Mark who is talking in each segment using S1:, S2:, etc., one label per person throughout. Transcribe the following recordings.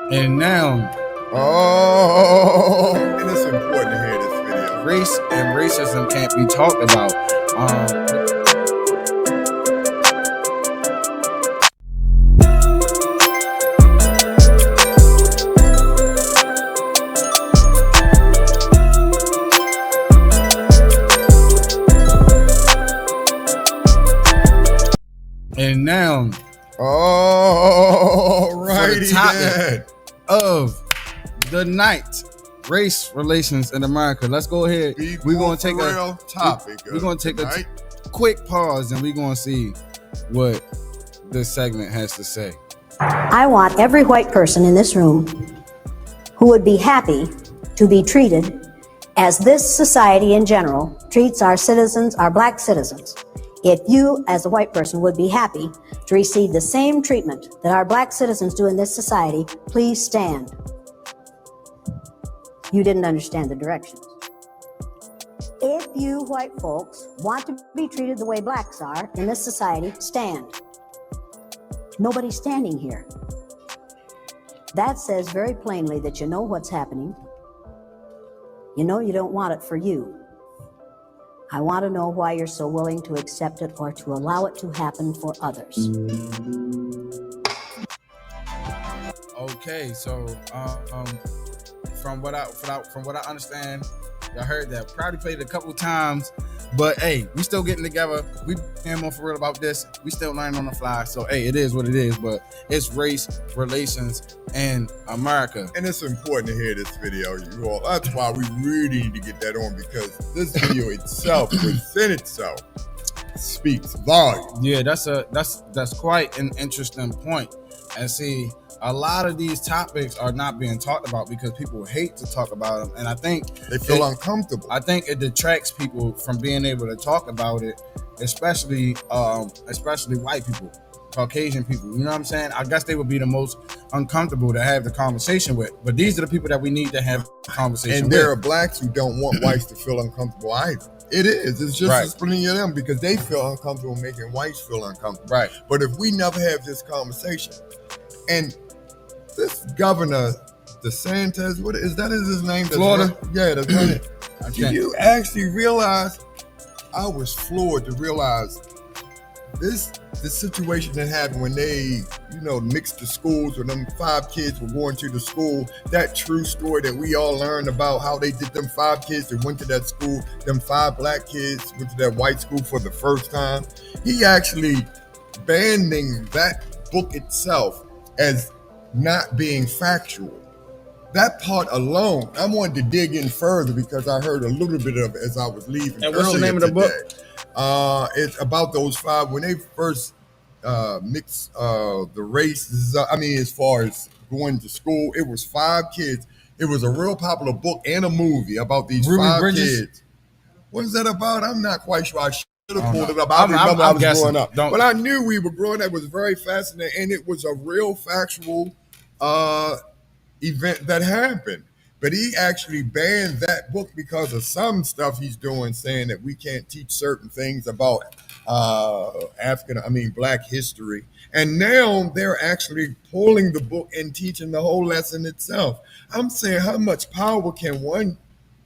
S1: And now,
S2: and it's important to hear this video.
S1: race and racism can't be talked about. And now,
S2: righty
S1: the topic
S2: then.
S1: of the night, race relations in America. Let's go ahead. We're gonna take
S2: a topic.
S1: We're gonna take a quick pause, and we're gonna see what this segment has to say.
S3: I want every white person in this room who would be happy to be treated as this society in general treats our citizens, our black citizens. If you, as a white person, would be happy to receive the same treatment that our black citizens do in this society, please stand. You didn't understand the directions. If you white folks want to be treated the way blacks are in this society, stand. Nobody's standing here. That says very plainly that you know what's happening. You know you don't want it for you. I want to know why you're so willing to accept it or to allow it to happen for others.
S1: Okay, so from what I understand, y'all heard that. Probably played it a couple of times, but hey, we still getting together. We being more for real about this. We still learning on the fly. So hey, it is what it is. But it's race relations in America,
S2: and it's important to hear this video, you all. That's why we really need to get that on, because this video itself, within itself, speaks volume.
S1: Yeah, that's quite an interesting point. And see, a lot of these topics are not being talked about because people hate to talk about them, and I think
S2: they feel uncomfortable.
S1: I think it detracts people from being able to talk about it, especially white people, Caucasian people. You know what I'm saying? I guess they would be the most uncomfortable to have the conversation with. But these are the people that we need to have the conversation
S2: and
S1: with.
S2: And there are blacks who don't want whites to feel uncomfortable either. It is. It's just as plenty of them, because they feel uncomfortable making whites feel uncomfortable.
S1: Right.
S2: But if we never have this conversation, and this Governor DeSantis, what is that? Is his name?
S1: Florida?
S2: Yeah, that's right. Do you actually realize? I was floored to realize the situation that happened when they, mixed the schools, when them 5 kids were going to the school. That true story that we all learned about, how they did them 5 kids that went to that school, them 5 black kids went to that white school for the first time. He actually banning that book itself as not being factual. That part alone, I wanted to dig in further because I heard a little bit of it as I was leaving.
S1: And what's the name of the book?
S2: It's about those 5 when they first mixed the races. As far as going to school, it was 5 kids. It was a real popular book and a movie about these
S1: Ruby
S2: 5
S1: Bridges?
S2: kids. What is that about? I'm not quite sure. I should have pulled it up. I remember I was growing up. But I knew we were growing up. It was very fascinating, and it was a real factual event that happened. But he actually banned that book because of some stuff he's doing, saying that we can't teach certain things about black history. And now they're actually pulling the book and teaching the whole lesson itself. I'm saying, how much power can one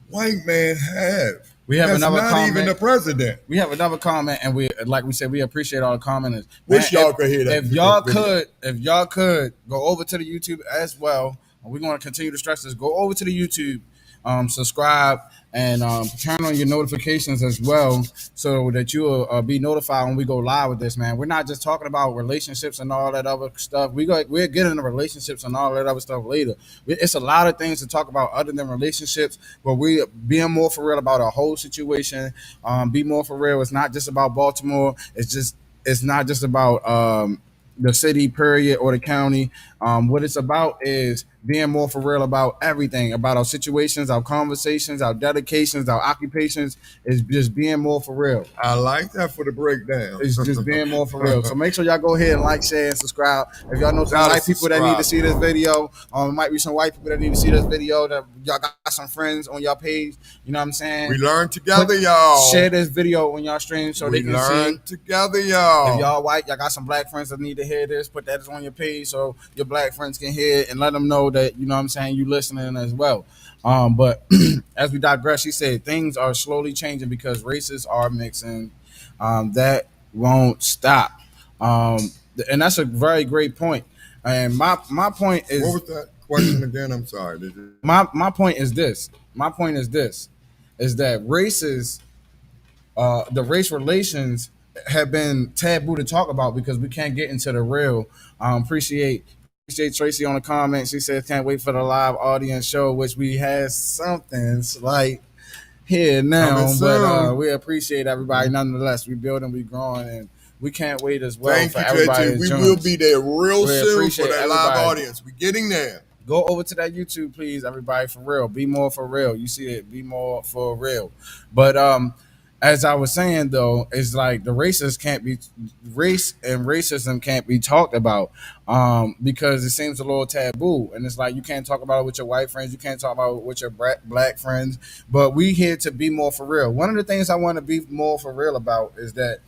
S2: white man have?
S1: We have another
S2: not
S1: comment.
S2: Even the president.
S1: We have another comment, and like we said, we appreciate all the commenters.
S2: Wish y'all could hear that.
S1: If y'all could go over to the YouTube as well. We're going to continue to stress this. Go over to the YouTube, subscribe, and turn on your notifications as well, so that you will be notified when we go live with this, man. We're not just talking about relationships and all that other stuff. We're getting into relationships and all that other stuff later. It's a lot of things to talk about other than relationships, but we're being more for real about our whole situation. Be more for real. It's not just about Baltimore. It's not just about the city, period, or the county. What it's about is being more for real about everything, about our situations, our conversations, our dedications, our occupations. Is just being more for real.
S2: I like that for the breakdown.
S1: It's just being more for real. So make sure y'all go ahead and like, share, and subscribe. If y'all know some white people that need to see this video, it might be some white people that need to see this video, that y'all got some friends on your page. You know what I'm saying?
S2: We learn together, y'all.
S1: Share this video on y'all stream so they can see.
S2: We learn together, y'all.
S1: If y'all white, y'all got some black friends that need to hear this, put that on your page so your black friends can hear and let them know that, you know what I'm saying, you listening as well. But as we digress, she said things are slowly changing because races are mixing. That won't stop. And that's a very great point. And my point is,
S2: what was that question again? I'm sorry.
S1: My point is this. My point is this: is that races, the race relations have been taboo to talk about because we can't get into the real. Appreciate Tracy on the comments. She says can't wait for the live audience show, which we have something slight here now, but we appreciate everybody nonetheless. We building, we growing, and we can't wait as well.
S2: Thank
S1: for
S2: you,
S1: everybody.
S2: JT. We will be there real soon for that live
S1: everybody.
S2: audience. We're getting there.
S1: Go over to that YouTube, please, everybody, for real. Be more for real. You see it, be more for real. But as I was saying though, it's like the race and racism can't be talked about because it seems a little taboo. And it's like you can't talk about it with your white friends, you can't talk about it with your black friends. But we here to be more for real. One of the things I want to be more for real about is that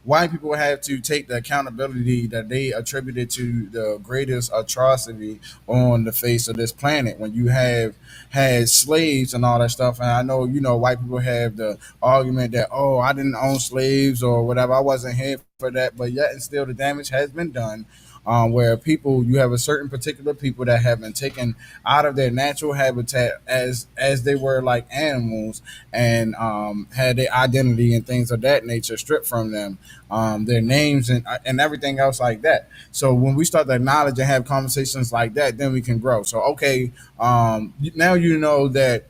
S1: white people have to take the accountability that they attributed to the greatest atrocity on the face of this planet. When you have had slaves and all that stuff, and I know, you know, white people have the argument that, oh, I didn't own slaves or whatever, I wasn't here for that, but yet and still the damage has been done. Where people, you have a certain particular people that have been taken out of their natural habitat as they were like animals, and had their identity and things of that nature stripped from them, their names and everything else like that. So when we start to acknowledge and have conversations like that, then we can grow. So okay, now you know that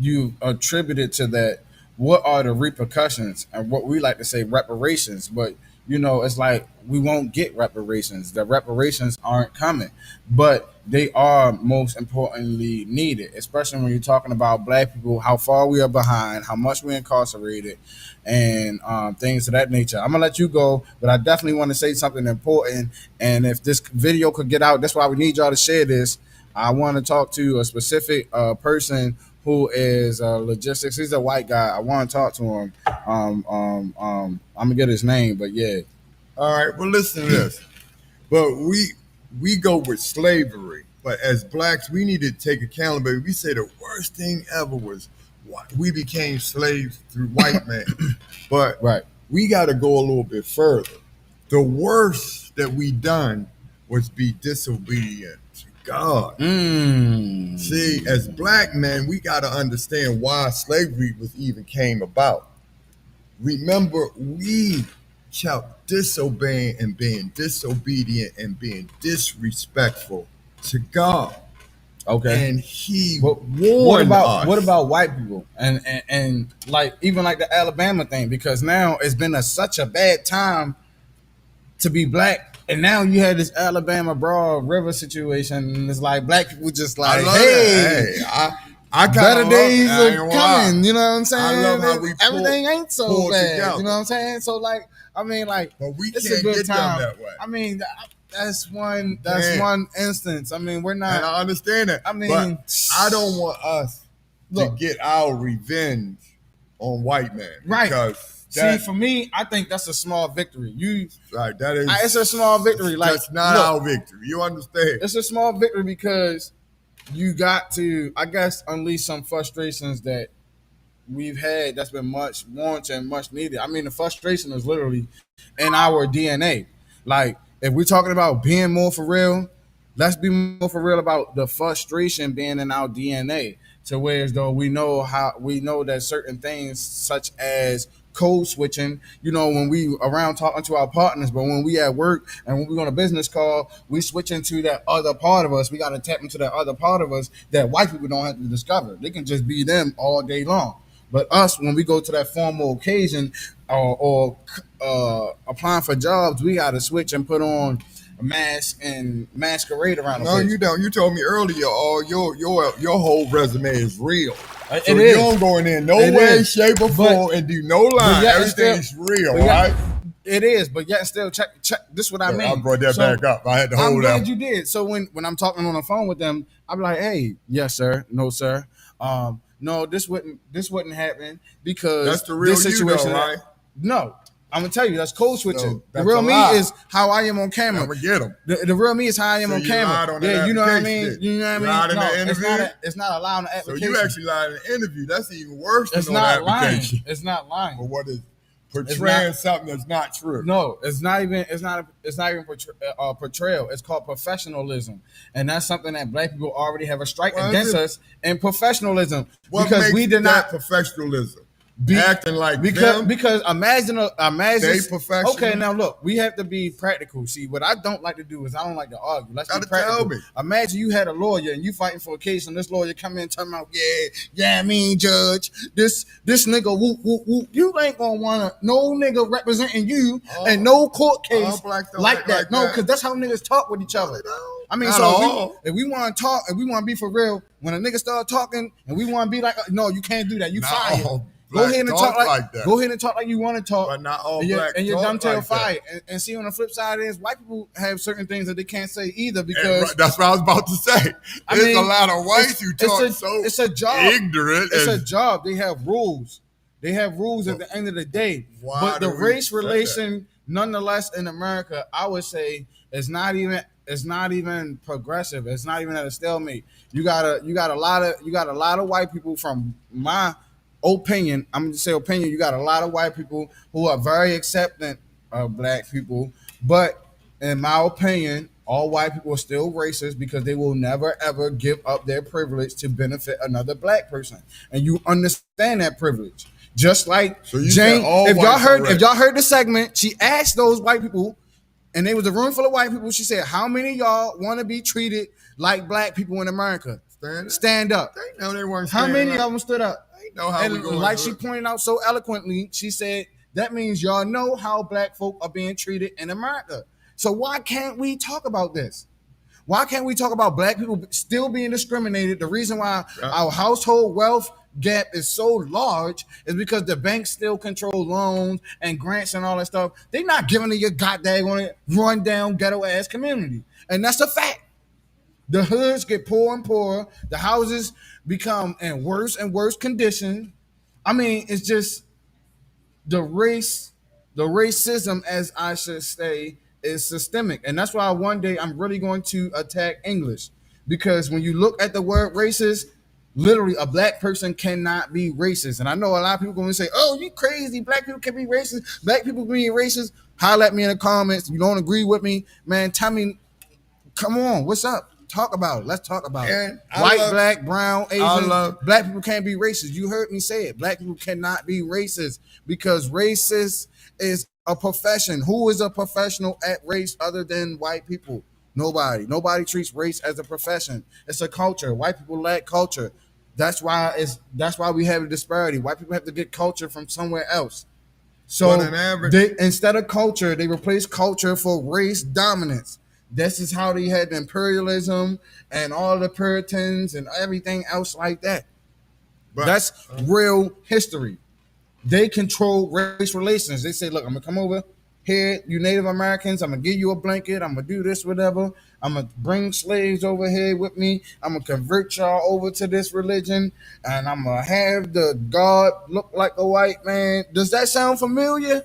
S1: you attributed to that. What are the repercussions and what we like to say reparations? But you know, it's like we won't get reparations. The reparations aren't coming, but they are most importantly needed, especially when you're talking about black people, how far we are behind, how much we're incarcerated, and things of that nature. I'm gonna let you go, but I definitely want to say something important. And if this video could get out, that's why we need y'all to share this. I want to talk to a specific person who is logistics. He's a white guy. I want to talk to him. I'm gonna get his name, but yeah.
S2: All right. Well, listen to this. But we go with slavery. But as blacks, we need to take accountability. We say the worst thing ever was we became slaves through white men. But
S1: right,
S2: we got to go a little bit further. The worst that we done was be disobedient to God. See, as black men, we got to understand why slavery was even came about. Remember, we kept disobeying and being disobedient and being disrespectful to God.
S1: Okay.
S2: And he warned us.
S1: What about white people and like even like the Alabama thing? Because now it's been such a bad time to be black, and now you had this Alabama Broad River situation, and it's like black people just like, I better days are coming. You know what I'm saying?
S2: I love how we
S1: everything ain't so bad.
S2: Together.
S1: You know what I'm saying? So like, I mean, like,
S2: but we
S1: it's
S2: can't
S1: a good
S2: get
S1: time.
S2: them that way.
S1: I mean, that's one instance. I mean, we're not.
S2: And I understand that.
S1: I mean,
S2: but I don't want us to get our revenge on white men,
S1: right?
S2: Because
S1: see, for me, I think that's a small victory.
S2: Right, that is.
S1: It's a small victory. Like,
S2: that's not our victory. You understand?
S1: It's a small victory because you got to, I guess, unleash some frustrations that we've had that's been much wanted and much needed. I mean, the frustration is literally in our DNA. Like, if we're talking about being more for real, let's be more for real about the frustration being in our DNA, to where as though we know that certain things such as code switching, you know, when we around talking to our partners, but when we at work and when we on a business call, we switch into that other part of us. We got to tap into that other part of us that white people don't have to discover. They can just be them all day long. But us, when we go to that formal occasion or applying for jobs, we got to switch and put on a mask and masquerade around the place.
S2: No, you don't. You told me earlier, your whole resume is real. So
S1: it is.
S2: You don't go in there no way, shape, or form and do no line. Everything's real, right?
S1: It is, but yet still check. This is what I mean.
S2: I brought that back up. I had to hold
S1: I'm
S2: that.
S1: glad you did. So when I'm talking on the phone with them, I'm like, hey, yes, sir, no, sir. No, this wouldn't happen because
S2: that's the real
S1: this situation,
S2: you though, right?
S1: No, I'm gonna tell you, that's code switching.
S2: So,
S1: the
S2: that's
S1: real
S2: a
S1: me
S2: lie.
S1: is how I am on camera.
S2: I'm gonna get him.
S1: The real me is how I am
S2: So
S1: on
S2: you
S1: camera.
S2: lied on
S1: Yeah,
S2: that
S1: you know what I mean.
S2: application.
S1: You know what
S2: You
S1: I
S2: lied
S1: mean.
S2: in
S1: No,
S2: the interview?
S1: it's not allowed in the
S2: So
S1: application.
S2: you actually lied in the interview. That's even worse than
S1: it's
S2: on
S1: not
S2: the
S1: lying.
S2: application.
S1: It's not lying.
S2: But what is portraying something that's not true?
S1: No, it's not even portrayal. It's called professionalism, and that's something that black people already have a strike
S2: Well,
S1: against us in professionalism
S2: What
S1: because
S2: makes
S1: we did
S2: that
S1: not
S2: professionalism?
S1: be
S2: Acting like
S1: because
S2: them?
S1: because imagine
S2: Stay professional.
S1: Okay, now look, we have to be practical. See, what I don't like to do is I don't like to argue. Let's be
S2: Gotta
S1: practical.
S2: tell me.
S1: Imagine you had a lawyer and you fighting for a case, and this lawyer come in talking about, I mean, judge, this nigga whoop whoop whoop. You ain't gonna wanna no nigga representing you and no court case
S2: all blacks don't
S1: like
S2: act
S1: that.
S2: like
S1: No,
S2: that.
S1: because that's how niggas talk with each other.
S2: They don't.
S1: I mean,
S2: Not
S1: so
S2: all.
S1: if we want to talk, if we want to be for real, when a nigga start talking and we want to be like, no, you can't do that. You
S2: Not
S1: fired.
S2: all
S1: Go
S2: black
S1: ahead and
S2: talk
S1: talk
S2: like that.
S1: Go ahead and talk like you want to talk.
S2: But not all
S1: and
S2: black
S1: and your
S2: talk
S1: dumb tail
S2: like that.
S1: fired. And see, on the flip side is white people have certain things that they can't say either
S2: And
S1: because
S2: that's what I was about to say.
S1: I
S2: There's
S1: mean,
S2: a lot of whites who talk
S1: it's a job.
S2: ignorant.
S1: It's a
S2: and
S1: job. They have rules. They have rules at the end of the day.
S2: Why
S1: But the
S2: do we
S1: race
S2: say
S1: relation, nonetheless, in America, I would say it's not even progressive. It's not even at a stalemate. You got a lot of white people, from my opinion. I'm gonna say opinion. You got a lot of white people who are very accepting of black people, but in my opinion, all white people are still racist because they will never ever give up their privilege to benefit another black person, and you understand that privilege. Just like
S2: So you
S1: Jane,
S2: said all
S1: if y'all
S2: whites are
S1: heard, if y'all heard the segment, she asked those white people, and there was a room full of white people. She said, "How many of y'all want to be treated like black people in America? Stand up."
S2: They know they weren't.
S1: How many
S2: up?
S1: of them stood up?
S2: They know how we
S1: And
S2: going.
S1: like she pointed out so eloquently, she said, that means y'all know how black folk are being treated in America. So why can't we talk about this? Why can't we talk about black people still being discriminated? The reason why our household wealth gap is so large is because the banks still control loans and grants and all that stuff. They're not giving to your goddamn run down ghetto ass community. And that's a fact. The hoods get poorer and poorer. The houses become in worse and worse condition. I mean, it's just the racism, as I should say, is systemic. And that's why one day I'm really going to attack English. Because when you look at the word racist, literally a black person cannot be racist. And I know a lot of people going to say, oh, you crazy. Black people can be racist. Black people being racist. Holler at me in the comments. You don't agree with me, man, tell me, come on, what's up? Talk about it. Let's talk about it. White, black, brown, Asian. Black people can't be racist. You heard me say it. Black people cannot be racist because racist is a profession. Who is a professional at race other than white people? Nobody. Nobody treats race as a profession. It's a culture. White people lack culture. That's why we have a disparity. White people have to get culture from somewhere else. So instead of culture, they replace culture for race dominance. This is how they had the imperialism and all the Puritans and everything else like that. But that's real history. They control race relations. They say, look, I'm going to come over here, you Native Americans. I'm going to give you a blanket. I'm going to do this, whatever. I'm going to bring slaves over here with me. I'm going to convert y'all over to this religion. And I'm going to have the God look like a white man. Does that sound familiar?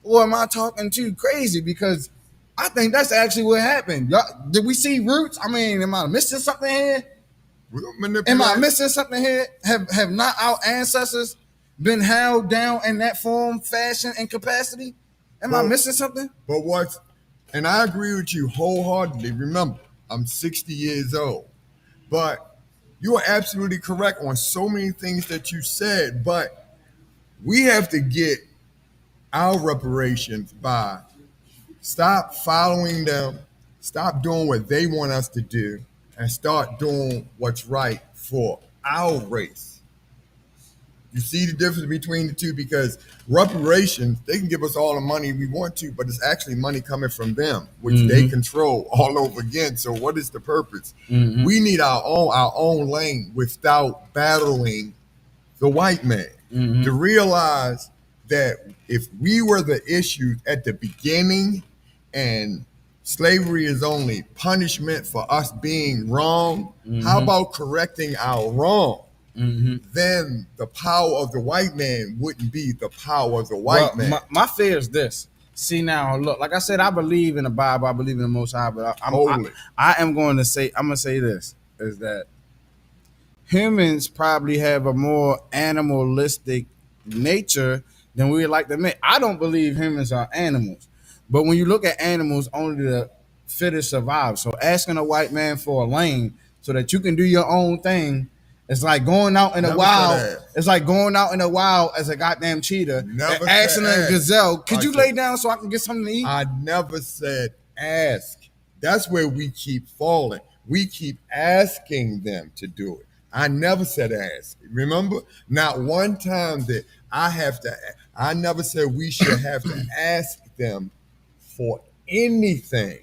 S1: Or am I talking too crazy? Because I think that's actually what happened. Did we see roots? I mean, am I missing something here? Am I missing something here? Have not our ancestors been held down in that form, fashion, and capacity? Am I missing something?
S2: And I agree with you wholeheartedly. Remember, I'm 60 years old. But you are absolutely correct on so many things that you said. But we have to get our reparations by stop following them, stop doing what they want us to do, and start doing what's right for our race. You see the difference between the two? Because reparations, they can give us all the money we want to, but it's actually money coming from them, which they control all over again. So what is the purpose? We need our own lane without battling the white man. To realize that if we were the issue at the beginning and slavery is only punishment for us being wrong, how about correcting our wrong? then the power of the white man wouldn't be the power of the white man.
S1: My fear is this. See now, look, like I said, I believe in the Bible, I believe in the Most High, but I am going to say, I'm gonna say this is that humans probably have a more animalistic nature than we would like to admit. I don't believe humans are animals, but when you look at animals, only the fittest survive. So asking a white man for a lane so that you can do your own thing, it's like going out in the wild. It's like going out in the wild as a goddamn cheetah and asking a gazelle, could you lay down so I can get something to eat?
S2: I never said ask. That's where we keep falling. We keep asking them to do it. I never said ask. Remember? Not one time that I never said we should have to ask them for anything.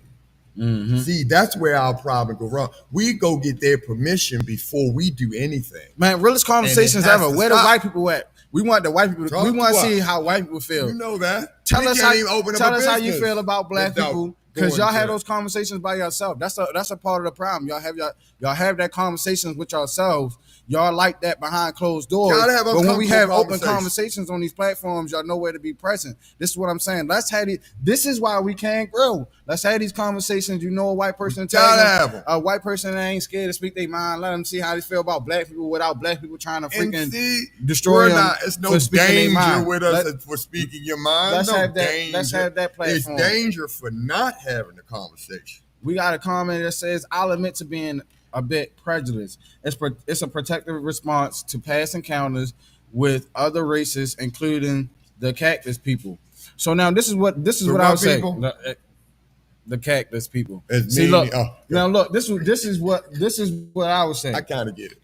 S2: See, that's where our problem go wrong. We go get their permission before we do anything.
S1: Man, realest conversations ever. Where the white people at? We want the white people. We want to see how white people feel.
S2: You know that.
S1: Tell us how you feel about black people, because y'all have those conversations by yourself. That's a part of the problem. Y'all have that conversations with yourselves. Y'all like that behind closed doors. But when we have open conversations on these platforms, y'all know where to be present. This is what I'm saying. This is why we can't grow. Let's have these conversations. You know, a white person a white person that ain't scared to speak their mind. Let them see how they feel about black people without black people trying to freaking destroy them.
S2: It's no danger with us for speaking your mind. Let's have
S1: that platform.
S2: It's danger for not having a conversation.
S1: We got a comment that says, I'll admit to being a bit prejudiced. It's a protective response to past encounters with other races, including the cactus people. So now this is what I would say. The cactus people. See, look. Now look. This is what I would say.
S2: I kind of get it.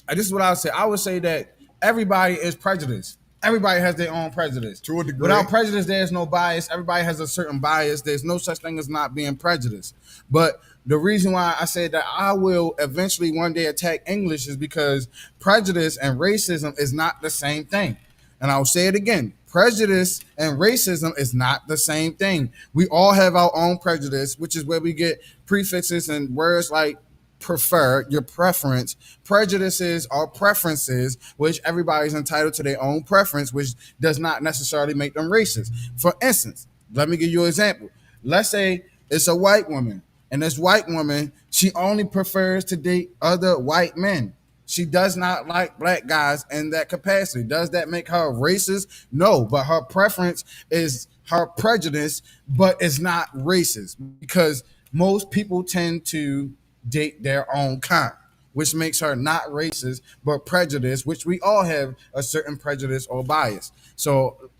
S1: This is what I would say. I would say that everybody is prejudiced. Everybody has their own prejudice.
S2: To a degree.
S1: Without prejudice, there's no bias. Everybody has a certain bias. There's no such thing as not being prejudiced. But the reason why I said that I will eventually one day attack English is because prejudice and racism is not the same thing. And I'll say it again. Prejudice and racism is not the same thing. We all have our own prejudice, which is where we get prefixes and words like prefer, your preference. Prejudices are preferences, which everybody's entitled to their own preference, which does not necessarily make them racist. For instance, let me give you an example. Let's say it's a white woman, and this white woman, she only prefers to date other white men. She does not like black guys in that capacity. Does that make her racist? No, but her preference is her prejudice, but it's not racist because most people tend to date their own kind, which makes her not racist, but prejudiced, which we all have a certain prejudice or bias. So,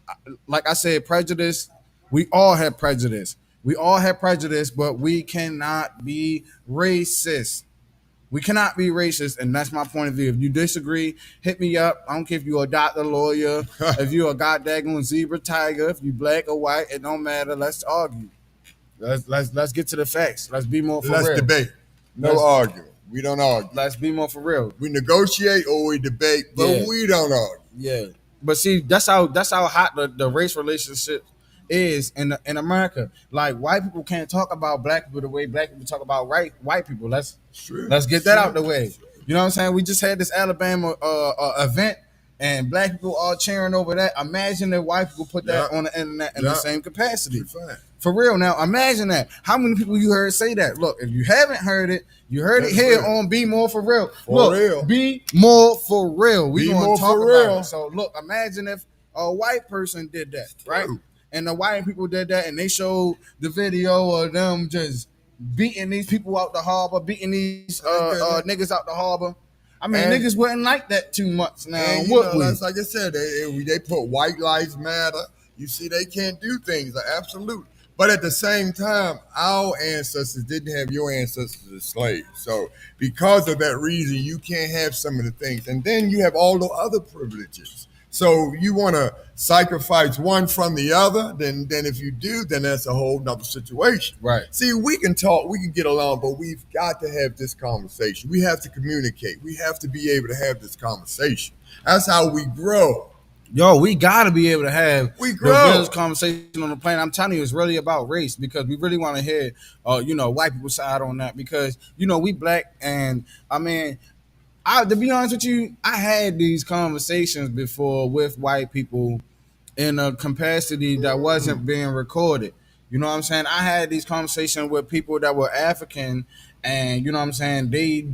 S1: like I said, prejudice, we all have prejudice. We all have prejudice, but we cannot be racist. We cannot be racist, and that's my point of view. If you disagree, hit me up. I don't care if you're a doctor, lawyer, if you're a goddamn zebra tiger, if you black or white, it don't matter. Let's argue. Let's get to the facts. Let's be more for real.
S2: Let's debate. No arguing. We don't argue.
S1: Let's be more for real.
S2: We negotiate or we debate, but we don't argue.
S1: Yeah. But see, that's how hot the race relationship is in America. Like, white people can't talk about black people the way black people talk about white people. Let's get that out the way. You know what I'm saying? We just had this Alabama event, and black people all cheering over that. Imagine if white people put that on the internet in the same capacity. For real. Now, imagine that. How many people you heard say that? Look, if you haven't heard it, you heard it here on Be More For Real. Be More For Real. We going to talk about it. So, look, imagine if a white person did that, right? And the white people did that, and they showed the video of them just beating these people out the harbor, beating these niggas out the harbor. I mean, niggas wouldn't like that too much now.
S2: That's like I said, they put white lives matter. You see, they can't do things. Absolutely. But at the same time, our ancestors didn't have your ancestors as slaves. So because of that reason, you can't have some of the things. And then you have all the other privileges. So you want to sacrifice one from the other, then if you do, then that's a whole nother situation.
S1: Right.
S2: See, we can talk, we can get along, but we've got to have this conversation. We have to communicate. We have to be able to have this conversation. That's how we grow.
S1: Yo, we got to be able to have the realest conversation on the planet. I'm telling you, it's really about race because we really want to hear, white people's side on that because, we black and, I mean, To be honest with you, I had these conversations before with white people in a capacity that wasn't being recorded. You know what I'm saying? I had these conversations with people that were African, and you know what I'm saying, they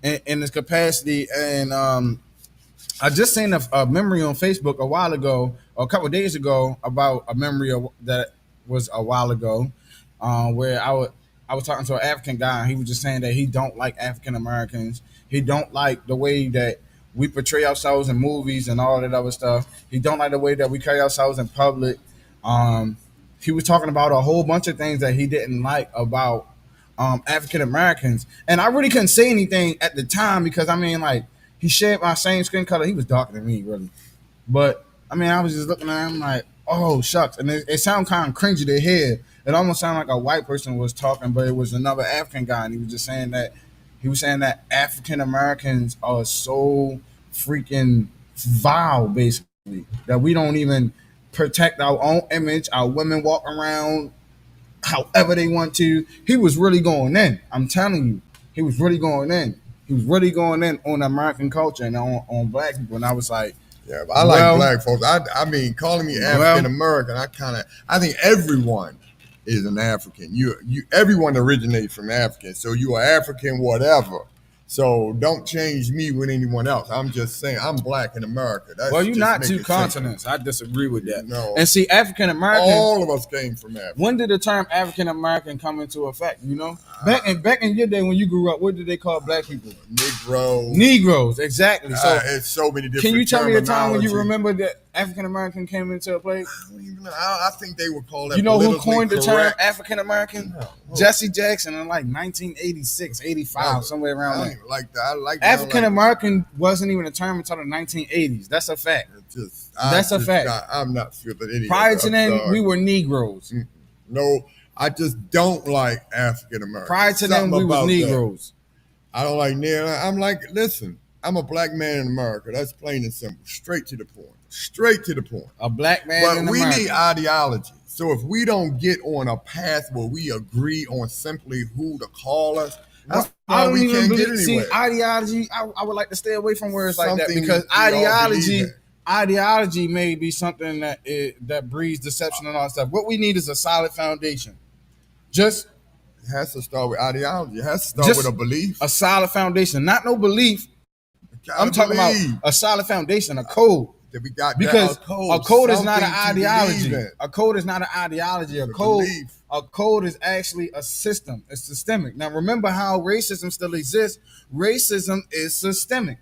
S1: in this capacity, and I just seen a memory on Facebook a while ago, or a couple of days ago, about a memory that was a while ago, where I was talking to an African guy, and he was just saying that he don't like African Americans. He don't like the way that we portray ourselves in movies and all that other stuff. He don't like the way that we carry ourselves in public. Um, he was talking about a whole bunch of things that he didn't like about African Americans, and I really couldn't say anything at the time because I mean, like, he shared my same skin color. He was darker than me, really, but I mean, I was just looking at him like, oh shucks, and it sounded kind of cringy to hear. It almost sounded like a white person was talking, but it was another African guy, and he was just saying that African Americans are so freaking vile, basically, that we don't even protect our own image. Our women walk around however they want to. He was really going in. I'm telling you, he was really going in. He was really going in on American culture and on black people. And I was like,
S2: Yeah, but I like black folks. I mean, calling me African American, I think everyone is an African. Everyone originates from African, so you are African, whatever. So don't change me with anyone else. I'm just saying I'm black in America.
S1: Well, you're not two continents. I disagree with that.
S2: No.
S1: And see, African American.
S2: All of us came from Africa.
S1: When did the term African American come into effect? You know, back in your day when you grew up, what did they call black people? Negroes, exactly. So
S2: it's so many different.
S1: Can you tell me a time when you remember that African American came into play?
S2: I don't even know. I think they would call that.
S1: You know who coined the term African American? No. Jesse Jackson in like 1986, 85, somewhere around there.
S2: Like that. I like
S1: African American wasn't even a term until the 1980s. That's a fact. That's a fact.
S2: I'm not feeling any.
S1: Prior to then, we were Negroes.
S2: No, I just don't like African Americans.
S1: Prior to then, we were Negroes.
S2: I don't like I'm like, listen, I'm a black man in America. That's plain and simple. Straight to the point. Straight to the point.
S1: A black man in America.
S2: But we need ideology. So if we don't get on a path where we agree on simply who to call us, that's why we can't get anywhere.
S1: See, ideology, I would like to stay away from words like that because ideology may be something that breeds deception and all that stuff. What we need is a solid foundation. It
S2: has to start with ideology. It has to start with a belief.
S1: A solid foundation, not no belief. I'm talking about a solid foundation, a code.
S2: That we got
S1: because a code is not an ideology. A code is not an ideology. A code is actually a system. It's systemic. Now remember how racism still exists. Racism is systemic.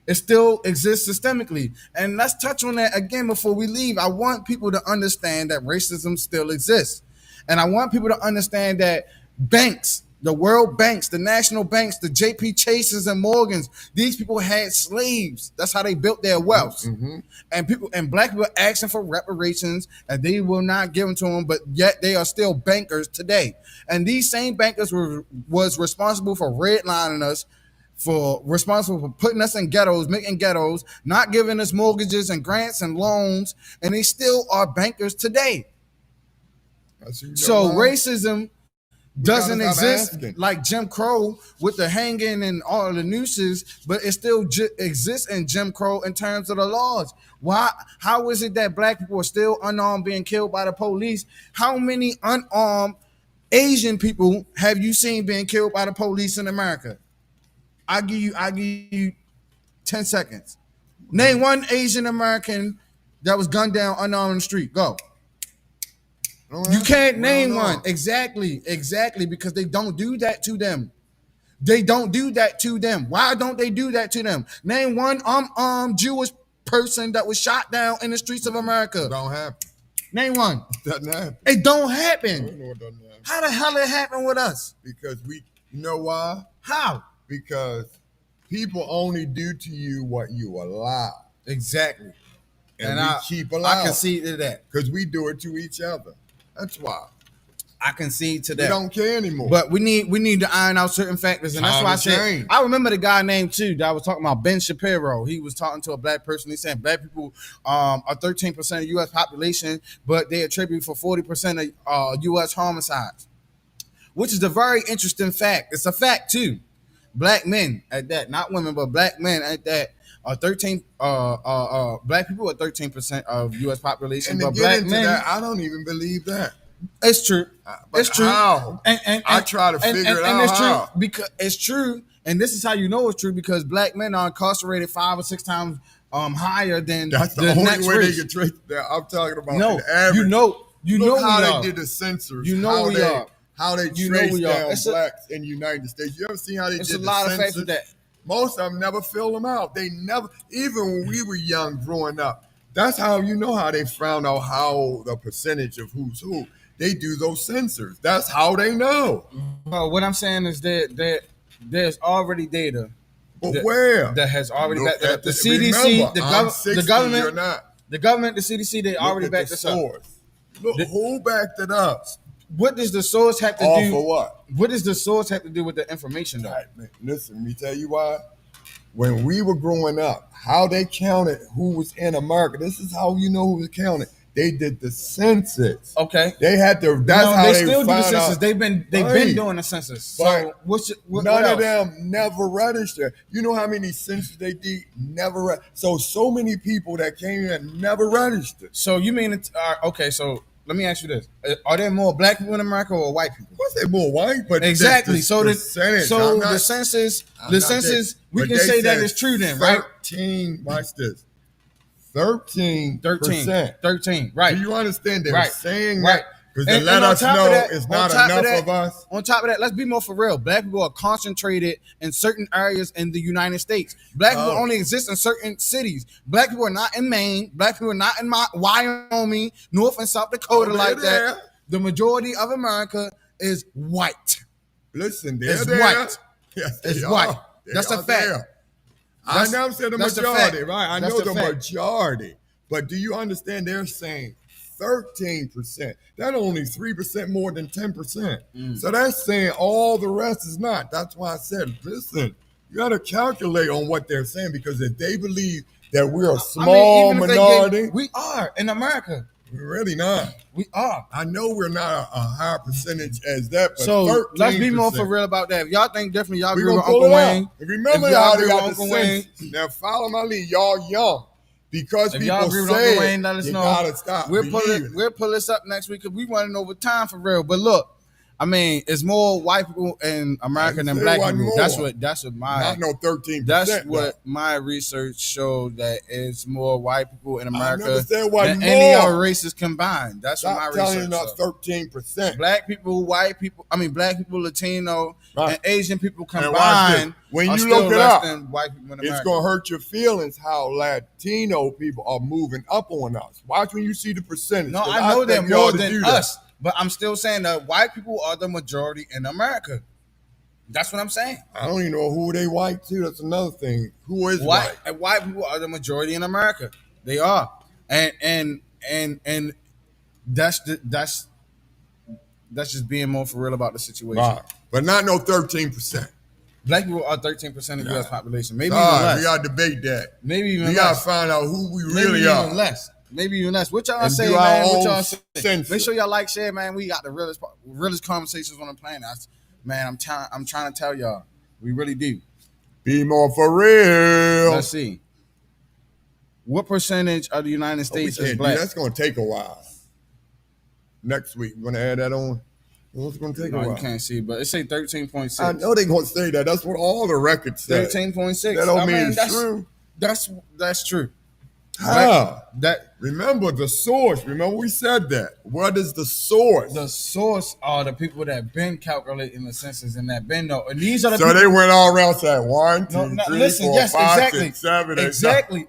S1: It still exists systemically. And let's touch on that again before we leave. I want people to understand that racism still exists. And I want people to understand that banks, the world banks, the national banks, the JP Chases and Morgans, these people had slaves. That's how they built their wealth. Mm-hmm. And black people asking for reparations, and they will not give them to them, but yet they are still bankers today. And these same bankers was responsible for redlining us, responsible for putting us in ghettos, making ghettos, not giving us mortgages and grants and loans, and they still are bankers today. So racism doesn't exist like Jim Crow with the hanging and all the nooses, but it still exists in Jim Crow in terms of the laws. Why? How is it that black people are still unarmed being killed by the police? How many unarmed Asian people have you seen being killed by the police in America? I give you 10 seconds. Name one Asian American that was gunned down unarmed in the street. Go. You can't name one. Exactly, because they don't do that to them. They don't do that to them. Why don't they do that to them? Name one Jewish person that was shot down in the streets of America.
S2: Don't happen.
S1: Name one.
S2: Doesn't happen.
S1: It don't happen.
S2: I know it doesn't happen.
S1: How the hell it happen with us?
S2: Because you know why?
S1: How?
S2: Because people only do to you what you allow.
S1: Exactly.
S2: And we keep allowing.
S1: I concede to that.
S2: Because we do it to each other. That's why.
S1: I concede to that.
S2: We don't care anymore.
S1: But we need to iron out certain factors. And that's why I said, I remember the guy named too that I was talking about, Ben Shapiro. He was talking to a black person. He said black people are 13% of U.S. population, but they attribute for 40% of U.S. homicides, which is a very interesting fact. It's a fact too. black men at that, not women, but black men at that are 13. Black people are 13% of U.S. population,
S2: And to
S1: but
S2: get
S1: black
S2: into
S1: men.
S2: that, I don't even believe that.
S1: It's true.
S2: But
S1: It's true.
S2: how?
S1: And
S2: I try to figure it out
S1: it's
S2: how.
S1: true because it's true, and this is how you know it's true because black men are incarcerated 5 or 6 times higher than
S2: That's the
S1: next
S2: only way
S1: race.
S2: they can trace that. I'm talking about
S1: No,
S2: the average.
S1: you know
S2: Look how
S1: we
S2: they
S1: are.
S2: did the censors.
S1: You know
S2: how
S1: we
S2: they,
S1: are.
S2: How they
S1: You know
S2: trace
S1: we are.
S2: down
S1: It's a-
S2: blacks in the United States. You ever seen how they
S1: It's
S2: did
S1: a
S2: the
S1: lot of
S2: census?
S1: facts with that.
S2: Most of them never fill them out. They never, even when we were young growing up, that's how you know how they found out how the percentage of who's who. They do those censors. That's how they know.
S1: Well, what I'm saying is that there's already data
S2: But
S1: that,
S2: where?
S1: that has already
S2: Look
S1: backed it
S2: at
S1: up. The
S2: the-
S1: CDC,
S2: remember, I'm
S1: the
S2: 60, you're
S1: government,
S2: not.
S1: the government, the CDC, they
S2: Look
S1: already
S2: at
S1: backed
S2: the
S1: this up.
S2: source. Look,
S1: The-
S2: who backed it up?
S1: What does the source have to
S2: All
S1: do?
S2: for what?
S1: What does the source have to do with the information, though?
S2: All right, man, listen, let me tell you why. When we were growing up, how they counted who was in America. This is how you know who was counted. They did the census.
S1: Okay.
S2: They had to. That's
S1: No,
S2: how
S1: they
S2: they
S1: still do the
S2: found
S1: census.
S2: out.
S1: They've been
S2: Right.
S1: doing the census. So
S2: But
S1: what
S2: None
S1: else?
S2: of them never registered. You know how many census they did? Never. So many people that came in never registered.
S1: So you mean it's okay? So let me ask you this: Are there more black people in America or white people?
S2: Of course, they more white, but
S1: Exactly. So the
S2: percentage.
S1: so
S2: I'm not-
S1: the census,
S2: I'm
S1: the
S2: not
S1: census,
S2: that-
S1: we
S2: but
S1: can
S2: they
S1: say that
S2: said
S1: it's true then, right?
S2: 13. Watch this. 13%.
S1: 13, right?
S2: Do you understand? They're
S1: Right.
S2: saying
S1: Right.
S2: that because they
S1: And
S2: let
S1: on
S2: us
S1: top of
S2: know
S1: that-
S2: it's
S1: on
S2: not
S1: top of
S2: enough
S1: that-
S2: of us.
S1: On top of that, let's be more for real. Black people are concentrated in certain areas in the United States. Black people
S2: Oh.
S1: only exist in certain cities. Black people are not in Maine. Black people are not in Wyoming, North and South Dakota
S2: Oh, they're
S1: like that.
S2: there.
S1: The majority of America is white.
S2: Listen, they're
S1: It's
S2: there.
S1: white.
S2: Yes, they
S1: It's
S2: are.
S1: white.
S2: They
S1: That's a
S2: are
S1: fact.
S2: there. I
S1: That's-
S2: never said the
S1: that's a
S2: majority,
S1: fact.
S2: right? I
S1: That's
S2: know
S1: a
S2: the
S1: fact.
S2: majority. But do you understand they're saying 13%? That only 3% more than 10%. So that's saying all the rest is not. That's why I said, listen, you got to calculate on what they're saying because if they believe that we're a small
S1: even if they
S2: minority,
S1: we are in America.
S2: we're really not.
S1: We are.
S2: I know we're not a higher percentage as that, but
S1: So
S2: 13%.
S1: let's be more for real about that. If y'all think differently, y'all
S2: We're
S1: agree
S2: going
S1: with
S2: to pull
S1: Uncle
S2: it
S1: Wayne.
S2: out. And remember
S1: If y'all
S2: how
S1: agree
S2: they
S1: with
S2: got
S1: Uncle
S2: the
S1: Wayne,
S2: census. Now follow my lead. Y'all young. Because
S1: if
S2: people
S1: y'all agree with
S2: say
S1: Uncle Wayne, let us
S2: you
S1: know.
S2: gotta stop
S1: We'll pull this up next week because we running over time for real. But look, I mean, it's more white people in America than
S2: say
S1: black
S2: one
S1: people.
S2: more.
S1: That's what my
S2: Not no 13%.
S1: that's what my research showed that it's more white people in America
S2: never said one
S1: than any
S2: more.
S1: other races combined. That's what
S2: Stop
S1: my
S2: telling
S1: research
S2: us
S1: showed.
S2: 13%.
S1: Black people, white people, black people, Latino,
S2: Right.
S1: and Asian people
S2: And watch this.
S1: combined
S2: When
S1: are
S2: you
S1: still
S2: look it
S1: less
S2: up,
S1: than white people in
S2: It's
S1: America.
S2: going to hurt your feelings how Latino people are moving up on us. Watch when you see the percentage.
S1: No,
S2: 'cause
S1: I know they're
S2: think y'all
S1: more
S2: to
S1: than
S2: do that.
S1: us, but I'm still saying that white people are the majority in America. That's what I'm saying.
S2: I don't even know who they white to. That's another thing. Who is white?
S1: White people are the majority in America. They are, and that's just being more for real about the situation.
S2: Right. But not no 13%.
S1: Black people are 13% of the U.S. population, maybe
S2: All
S1: even
S2: right,
S1: less.
S2: we got to debate that.
S1: Maybe even
S2: We got to
S1: less.
S2: find out who we
S1: Maybe
S2: really
S1: even
S2: are.
S1: less. Maybe even less. What y'all
S2: And
S1: say,
S2: do our
S1: man? What
S2: own
S1: y'all say?
S2: census.
S1: Make sure y'all like, share, man. We got the realest conversations on the planet. Man, I'm trying to tell y'all, we really do.
S2: Be more for real.
S1: Let's see. What percentage of the United
S2: Oh, we
S1: States
S2: can't
S1: is
S2: do
S1: black?
S2: that. That's going to take a while. Next week, we're going to add that on. It's going to take a
S1: No, you
S2: while.
S1: can't see, but it say 13.6.
S2: I know they're going to say that. That's what all the records say.
S1: 13.6.
S2: That don't mean it's
S1: that's
S2: true.
S1: That's true.
S2: How?
S1: That
S2: Remember the source. Remember we said that. What is the source?
S1: the source are the people that been calculating the census and that been know. And these are the
S2: So
S1: people.
S2: they went all around saying 1, 2,
S1: No, no,
S2: 3,
S1: listen,
S2: 4,
S1: yes,
S2: 5,
S1: exactly.
S2: 6, 7, 8, 9.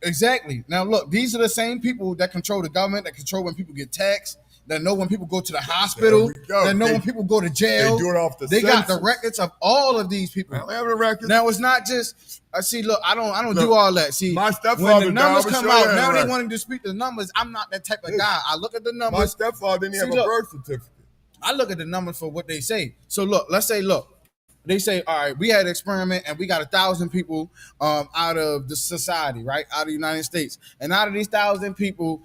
S1: Exactly. Now look, these are the same people that control the government, that control when people get taxed, that know when people go to the hospital,
S2: There we go.
S1: that know
S2: They-
S1: when people go to jail.
S2: they do it off the
S1: They got the
S2: census.
S1: records of all of these people.
S2: I don't have the records.
S1: Now it's not just. See, look, I don't
S2: Look,
S1: do all that. See,
S2: my
S1: when
S2: stepfather
S1: the
S2: died,
S1: numbers
S2: I would
S1: come
S2: show
S1: out,
S2: you
S1: now
S2: that.
S1: they want to dispute the numbers. I'm not that type of
S2: Listen,
S1: guy. I look at the
S2: My
S1: numbers.
S2: stepfather didn't have
S1: See,
S2: a
S1: look.
S2: birth certificate.
S1: I look at the numbers for what they say. So look, let's say, they say, all right, we had an experiment and we got 1,000 people out of the society, right? Out of the United States. And out of these 1,000 people,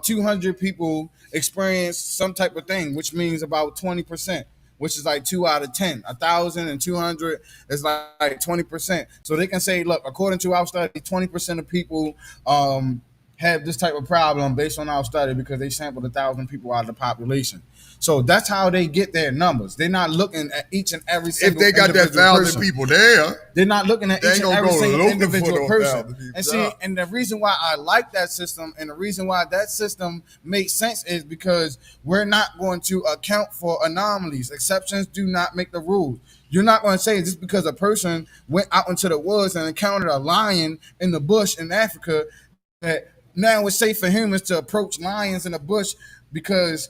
S1: 200 people experienced some type of thing, which means about 20%. which is like 2 out of 10. 1,000 and 200 is like 20%. So they can say, look, according to our study, 20% of people have this type of problem based on our study because they sampled 1,000 people out of the population. So that's how they get their numbers. They're not looking at each and every single
S2: If they got that 1,000
S1: person.
S2: people there,
S1: They're not looking at
S2: they
S1: each and
S2: ain't gonna
S1: every
S2: go
S1: single
S2: looking for
S1: individual
S2: those
S1: person.
S2: 1,000 people.
S1: And see, and the reason why I like that system and the reason why that system makes sense is because we're not going to account for anomalies. Exceptions do not make the rules. You're not going to say just because a person went out into the woods and encountered a lion in the bush in Africa that now it's safe for humans to approach lions in the bush because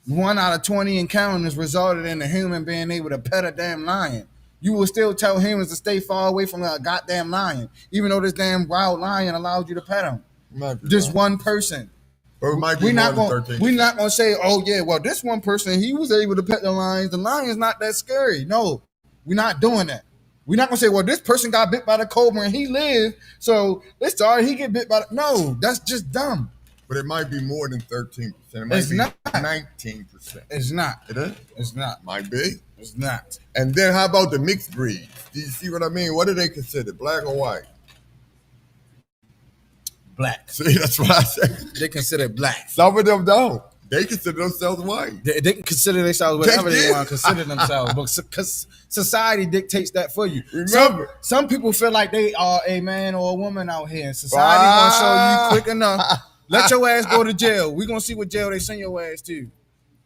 S1: 1 out of 20 encounters resulted in a human being able to pet a damn lion. You will still tell humans to stay far away from a goddamn lion, even though this damn wild lion allowed you to pet him. Just one person.
S2: Or it might be
S1: We're not
S2: more than
S1: going.
S2: 13%.
S1: We're not going to say, "Oh yeah, well this one person he was able to pet the lions. The lion's not that scary." No, we're not doing that. We're not going to say, "Well this person got bit by the cobra and he lived, so it's sorry he get bit by." No, that's just dumb.
S2: But it might be more than 13%. It might
S1: It's
S2: be
S1: not.
S2: 19%.
S1: It's not.
S2: It is?
S1: It's not.
S2: Might be.
S1: It's not.
S2: And then how about the mixed breeds? Do you see what I mean? What do they consider? Black or white?
S1: Black.
S2: See, that's what I said.
S1: They consider black.
S2: Some of them don't. They consider themselves white.
S1: They can consider themselves whatever
S2: They
S1: they
S2: did.
S1: want to consider themselves, but because society dictates that for you.
S2: Remember.
S1: Some people feel like they are a man or a woman out here, and society gonna show you quick enough. Let your ass go to jail. We gonna see what jail they send your ass to.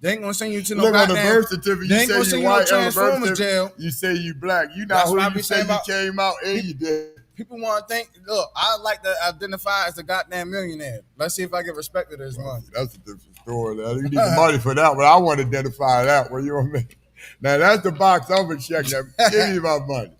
S1: They ain't gonna send you to no
S2: Look on the
S1: goddamn.
S2: birth certificate.
S1: They
S2: You
S1: ain't gonna
S2: say
S1: send
S2: you
S1: you no
S2: white on the birth
S1: Transformers
S2: certificate.
S1: jail.
S2: You say you black. You
S1: That's
S2: not who
S1: what I
S2: you
S1: be
S2: say
S1: saying
S2: you
S1: about-
S2: came out and you did.
S1: People want to think. Look, I like to identify as a goddamn millionaire. Let's see if I get respected as one.
S2: That's a different story. Now. You need the money for that, but I want to identify that. What you want me? Now that's the box I'm gonna check. Now give me my money.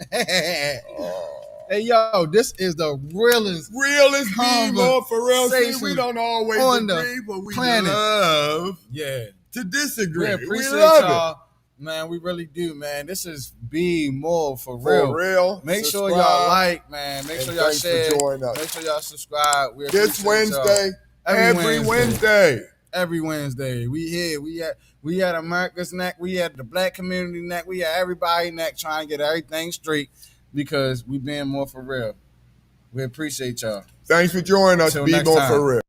S1: Hey yo, this is the realest.
S2: Real is be more for real. See,
S1: Conversation
S2: we don't always
S1: on the
S2: agree, but we
S1: planet.
S2: love
S1: Yeah,
S2: to
S1: we
S2: disagree. We
S1: appreciate
S2: love
S1: y'all, man. We really do, man. This is Be More for
S2: it.
S1: real.
S2: For real.
S1: Make sure
S2: Subscribe.
S1: y'all like, man. Make
S2: And
S1: sure y'all
S2: thanks for
S1: share.
S2: joining us.
S1: Make sure y'all subscribe. We
S2: This
S1: appreciate y'all.
S2: Wednesday, every Wednesday.
S1: Every Wednesday. We here. We at America's neck. We at the black community neck. We at everybody neck trying to get everything straight because we being more for real. We appreciate y'all.
S2: Thanks for joining us.
S1: Till
S2: Be
S1: next
S2: more
S1: time.
S2: for real.